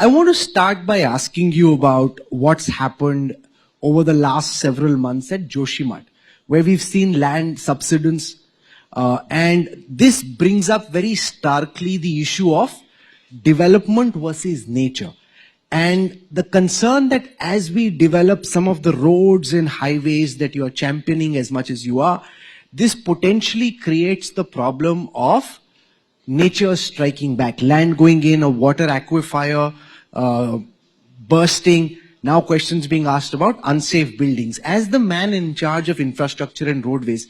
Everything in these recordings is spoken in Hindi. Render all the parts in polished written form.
I want to start by asking you about what's happened over the last several months at Joshimath, where we've seen land subsidence, and this brings up very starkly the issue of development versus nature. And the concern that as we develop some of the roads and highways that you are championing as much as you are, this potentially creates the problem of nature striking back, land going in, a water aquifer bursting. Now questions being asked about unsafe buildings. As the man in charge of infrastructure and roadways,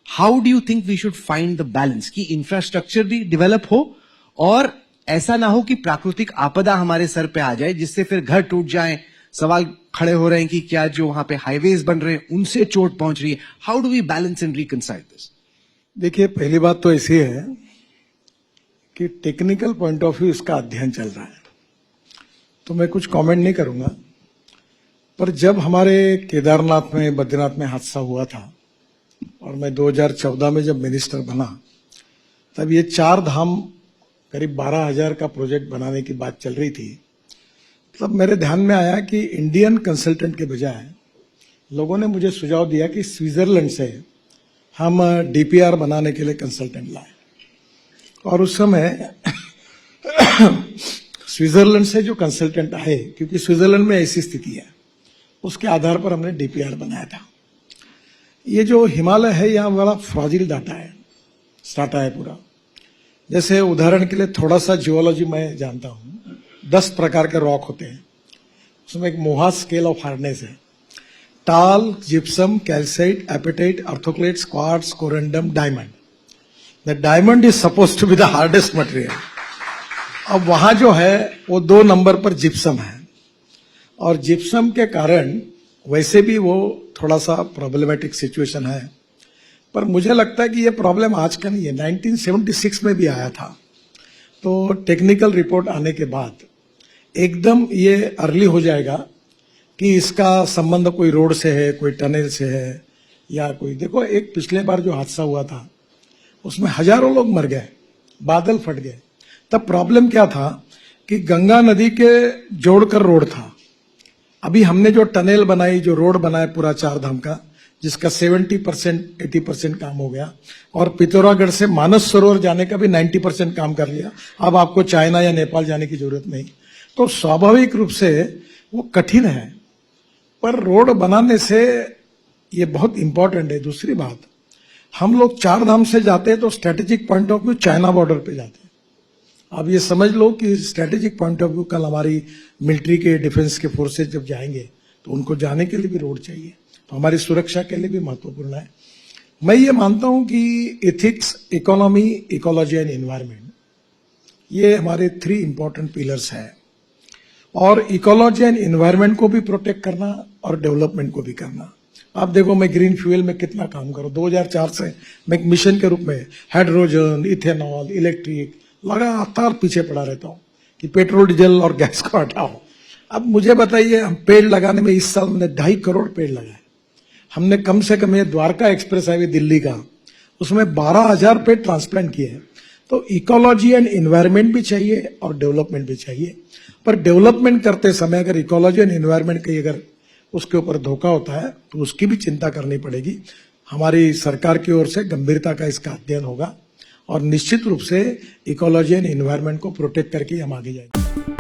how do you think we should find the balance कि infrastructure भी develop हो और ऐसा ना हो कि प्राकृतिक आपदा हमारे सर पे आ जाए जिससे फिर घर टूट जाए, सवाल खड़े हो रहे हैं कि क्या जो वहां पे हाईवेज बन रहे हैं उनसे चोट पहुंच रही है. How do we balance and reconcile this? देखिए, पहली बात तो ऐसी है कि टेक्निकल पॉइंट ऑफ व्यू इसका अध्ययन चल रहा है, तो मैं कुछ कमेंट नहीं करूंगा. पर जब हमारे केदारनाथ में, बद्रीनाथ में हादसा हुआ था और मैं 2014 में जब मिनिस्टर बना, तब ये 4 धाम करीब 12,000 का प्रोजेक्ट बनाने की बात चल रही थी. तब मेरे ध्यान में आया कि इंडियन कंसल्टेंट के बजाय लोगों ने मुझे सुझाव दिया कि स्विट्जरलैंड से हम डीपीआर बनाने के लिए कंसल्टेंट लाए. और उस समय स्विट्जरलैंड से जो कंसल्टेंट आए, क्योंकि स्विट्जरलैंड में ऐसी स्थिति है, उसके आधार पर हमने डीपीआर बनाया था. ये जो हिमालय है, यहाँ बड़ा फ्रॉजिल डाटा है, स्टाटा है पूरा. जैसे उदाहरण के लिए थोड़ा सा जियोलॉजी मैं जानता हूं. 10 प्रकार के रॉक होते हैं, उसमें एक मोहा स्केल ऑफ हार्डनेस है. Talc, gypsum, calcite, apatite, orthoclase, quartz, corundum, diamond. The diamond is suppose to be the hardest material. अब वहां जो है वो 2 नंबर पर जिप्सम है, और जिप्सम के कारण वैसे भी वो थोड़ा सा प्रॉब्लमेटिक सिचुएशन है. पर मुझे लगता है कि ये प्रॉब्लम आज का नहीं है, 1976 में भी आया था. तो टेक्निकल रिपोर्ट आने के बाद एकदम ये अर्ली हो जाएगा कि इसका संबंध कोई रोड से है, कोई टनल से है, या कोई. देखो, एक पिछले बार जो हादसा हुआ था उसमें हजारों लोग मर गए, बादल फट गए. तब प्रॉब्लम क्या था कि गंगा नदी के जोड़कर रोड था. अभी हमने जो टनल बनाई, जो रोड बनाया पूरा 4 धाम का, जिसका 70% 80% काम हो गया, और पिथौरागढ़ से मानस सरोवर जाने का भी 90% काम कर लिया. अब आपको चाइना या नेपाल जाने की जरूरत नहीं. तो स्वाभाविक रूप से वो कठिन है, पर रोड बनाने से ये बहुत इंपॉर्टेंट है. दूसरी बात, हम लोग 4 धाम से जाते हैं तो strategic point of view China border पे जाते हैं. अब ये समझ लो कि स्ट्रेटेजिक पॉइंट ऑफ व्यू कल हमारी मिलिट्री के, डिफेंस के फोर्सेस जब जाएंगे तो उनको जाने के लिए भी रोड चाहिए, तो हमारी सुरक्षा के लिए भी महत्वपूर्ण है. मैं ये मानता हूं कि ethics, economy, ecology and environment, ये हमारे 3 इंपॉर्टेंट पिलर्स हैं. और इकोलॉजी एंड एनवायरनमेंट को भी प्रोटेक्ट करना और डेवलपमेंट को भी करना. आप देखो, मैं ग्रीन फ्यूल में कितना काम करूं. 2004 से मैं एक मिशन के रूप में हाइड्रोजन, इथेनॉल, इलेक्ट्रिक लगातार पीछे पड़ा रहता हूं कि पेट्रोल, डीजल और गैस को हटाओ. अब मुझे बताइए, हम पेड़ लगाने में इस साल हमने 2.5 करोड़ पेड़ लगाए. हमने कम से कम ये द्वारका एक्सप्रेस हाईवे दिल्ली का, उसमें 12,000 पेड़ ट्रांसप्लांट किए हैं. तो इकोलॉजी एंड एनवायरनमेंट भी चाहिए और डेवलपमेंट भी चाहिए. पर डेवलपमेंट करते समय अगर इकोलॉजी एंड एनवायरनमेंट की अगर उसके ऊपर धोखा होता है तो उसकी भी चिंता करनी पड़ेगी. हमारी सरकार की ओर से गंभीरता का इसका अध्ययन होगा और निश्चित रूप से इकोलॉजी एंड एनवायरनमेंट को प्रोटेक्ट करके हम आगे जाएंगे.